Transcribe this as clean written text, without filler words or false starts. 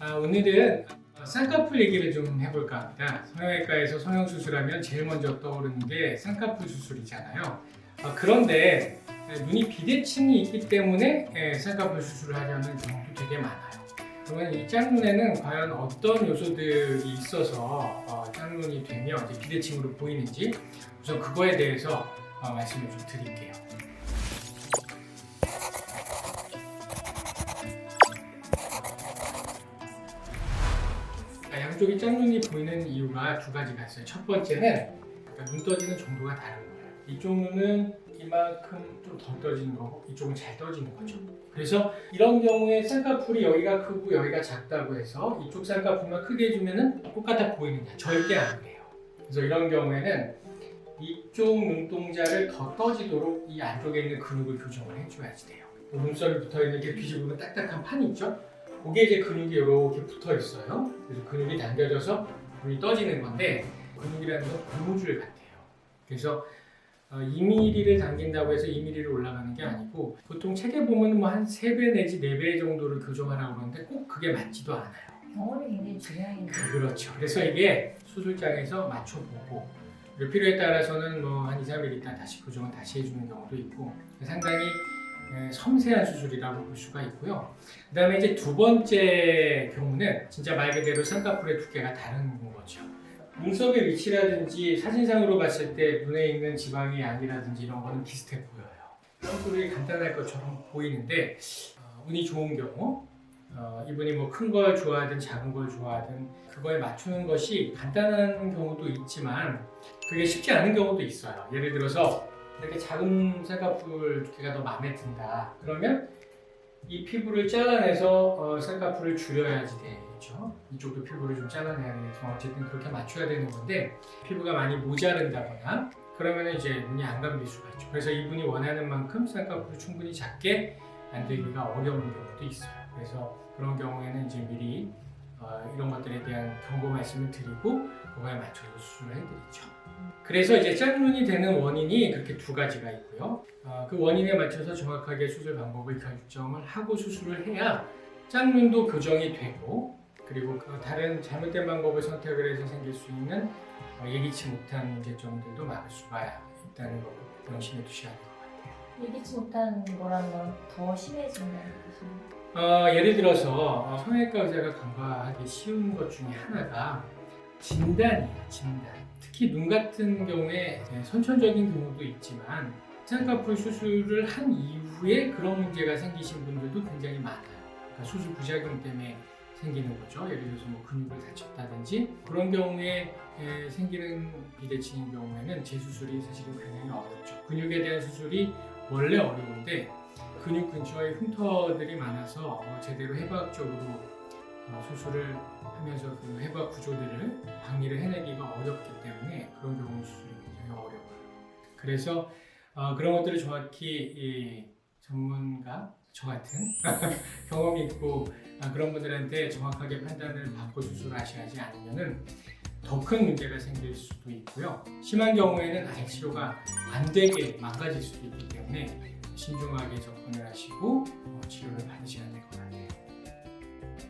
오늘은 쌍꺼풀 얘기를 좀 해볼까 합니다. 성형외과에서 성형수술하면 제일 먼저 떠오르는 게 쌍꺼풀 수술이잖아요. 그런데 눈이 비대칭이 있기 때문에 쌍꺼풀 수술을 하려는 경우도 되게 많아요. 그러면 이 짝눈에는 과연 어떤 요소들이 있어서 짝눈이 되면 이제 비대칭으로 보이는지 우선 그거에 대해서 말씀을 좀 드릴게요. 양쪽이 짝눈이 보이는 이유가 두 가지가 있어요. 첫 번째는 눈 떠지는 정도가 다른 거예요. 이쪽 눈은 이만큼 좀 덜 떠지는 거고 이쪽은 잘 떠지는 거죠. 그래서 이런 경우에 쌍꺼풀이 여기가 크고 여기가 작다고 해서 이쪽 쌍꺼풀만 크게 해주면 똑같아 보이느냐? 절대 안 그래요. 그래서 이런 경우에는 이쪽 눈동자를 더 떠지도록 이 안쪽에 있는 근육을 교정을 해줘야지 돼요. 눈썹이 붙어있는 이렇게 뒤집으면 딱딱한 판이 있죠? 그게 이제 근육이 이렇게 붙어 있어요. 그래서 근육이 당겨져서 눈이 떠지는 건데 근육이라는 건 고무줄 같아요. 그래서 2mm를 당긴다고 해서 2mm를 올라가는 게 아니고 보통 책에 보면 뭐 한 3배 내지 4배 정도를 교정하라고 그러는데 꼭 그게 맞지도 않아요. 경험이 굉장히 중요해요. 그렇죠. 그래서 이게 수술장에서 맞춰보고 필요에 따라서는 뭐 한 2, 3일 있다 다시 교정을 다시 해주는 경우도 있고 상당히 섬세한 수술이라고 볼 수가 있고요. 그 다음에 이제 두 번째 경우는 진짜 말 그대로 쌍꺼풀의 두께가 다른 거죠. 눈썹의 위치라든지 사진상으로 봤을 때 눈에 있는 지방의 양이라든지 이런 거는 비슷해 보여요. 쌍꺼풀이 간단할 것처럼 보이는데 운이 좋은 경우 이분이 뭐 큰 걸 좋아하든 작은 걸 좋아하든 그거에 맞추는 것이 간단한 경우도 있지만 그게 쉽지 않은 경우도 있어요. 예를 들어서 이렇게 작은 쌍꺼풀 두께가 더 마음에 든다. 그러면 이 피부를 잘라내서 쌍꺼풀을 줄여야지 되겠죠. 이쪽도 피부를 좀 잘라내야 되겠죠. 어쨌든 그렇게 맞춰야 되는 건데 피부가 많이 모자른다거나 그러면 이제 눈이 안 감길 수가 있죠. 그래서 이분이 원하는 만큼 쌍꺼풀을 충분히 작게 만들기가 어려운 경우도 있어요. 그래서 그런 경우에는 이제 미리 이런 것들에 대한 경고 말씀을 드리고 그거에 맞춰서 수술을 해드리죠. 그래서 이제 짝눈이 되는 원인이 그렇게 두 가지가 있고요. 그 원인에 맞춰서 정확하게 수술 방법을 결정을 하고 수술을 해야 짝눈도 교정이 되고 그리고 다른 잘못된 방법을 선택을 해서 생길 수 있는 예기치 못한 문제점들도 막을 수가 있다는 거 명심해 두셔야 될 것 같아요. 예기치 못한 거라는 건 더 심해진다는 뜻입니다. 예를 들어서 성형외과 의사가 간과하기 쉬운 것 중에 하나가 진단이에요. 진단. 특히 눈 같은 경우에 선천적인 경우도 있지만 쌍꺼풀 수술을 한 이후에 그런 문제가 생기신 분들도 굉장히 많아요. 그러니까 수술 부작용 때문에 생기는 거죠. 예를 들어서 뭐 근육을 다쳤다든지 그런 경우에 생기는 비대칭인 경우에는 재수술이 사실은 굉장히 어렵죠. 근육에 대한 수술이 원래 어려운데 근육 근처에 흉터들이 많아서 제대로 해부학적으로 수술을 하면서 그 해부학 구조들을 방리를 해내기가 어렵기 때문에 그런 경우 수술이 굉장히 어려워요. 그래서 그런 것들을 정확히 이 전문가, 저 같은 경험이 있고 그런 분들한테 정확하게 판단을 받고 수술을 하셔야지 않으면은 더 큰 문제가 생길 수도 있고요. 심한 경우에는 아예 치료가 안 되게 망가질 수도 있기 때문에 신중하게 접근을 하시고 치료를 받으셔야 될 것 같아요.